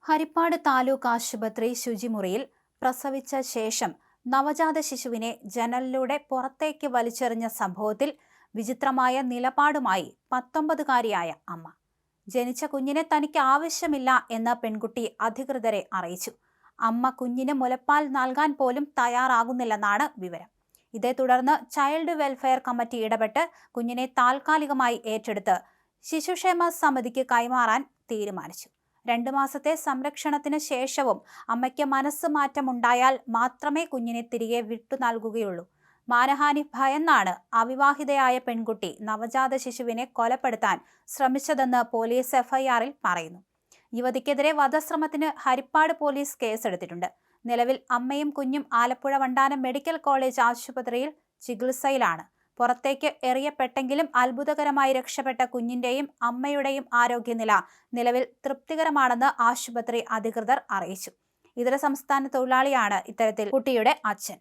ഹരിപ്പാട് താലൂക്ക് ആശുപത്രി ശുചിമുറിയിൽ പ്രസവിച്ച ശേഷം നവജാത ശിശുവിനെ ജനലിലൂടെ പുറത്തേക്ക് വലിച്ചെറിഞ്ഞ സംഭവത്തിൽ വിചിത്രമായ നിലപാടുമായി 19-കാരിയായ അമ്മ. ജനിച്ച കുഞ്ഞിനെ തനിക്ക് ആവശ്യമില്ല എന്ന പെൺകുട്ടി അധികൃതരെ അറിയിച്ചു. അമ്മ കുഞ്ഞിന് മുലപ്പാൽ നൽകാൻ പോലും തയ്യാറാകുന്നില്ലെന്നാണ് വിവരം. ഇതേ തുടർന്ന് ചൈൽഡ് വെൽഫെയർ കമ്മിറ്റി ഇടപെട്ട് കുഞ്ഞിനെ താൽക്കാലികമായി ഏറ്റെടുത്ത് ശിശുക്ഷേമ സമിതിക്ക് കൈമാറാൻ തീരുമാനിച്ചു. 2 മാസത്തെ സംരക്ഷണത്തിന് ശേഷവും അമ്മയ്ക്ക് മനസ്സ് മാറ്റമുണ്ടായാൽ മാത്രമേ കുഞ്ഞിനെ തിരികെ വിട്ടു നൽകുകയുള്ളൂ. മാനഹാനി ഭയന്നാണ് അവിവാഹിതയായ പെൺകുട്ടി നവജാത ശിശുവിനെ കൊലപ്പെടുത്താൻ ശ്രമിച്ചതെന്ന് പോലീസ് എഫ്ഐആറിൽ പറയുന്നു. യുവതിക്കെതിരെ വധശ്രമത്തിന് ഹരിപ്പാട് പോലീസ് കേസെടുത്തിട്ടുണ്ട്. നിലവിൽ അമ്മയും കുഞ്ഞും ആലപ്പുഴ വണ്ടാനം മെഡിക്കൽ കോളേജ് ആശുപത്രിയിൽ ചികിത്സയിലാണ്. പുറത്തേക്ക് എറിയപ്പെട്ടെങ്കിലും അത്ഭുതകരമായി രക്ഷപ്പെട്ട കുഞ്ഞിന്റെയും അമ്മയുടെയും ആരോഗ്യനില നിലവിൽ തൃപ്തികരമാണെന്ന് ആശുപത്രി അധികൃതർ അറിയിച്ചു. ഇതര സംസ്ഥാന തൊഴിലാളിയാണ് ഇത്തരത്തിൽ കുട്ടിയുടെ അച്ഛൻ.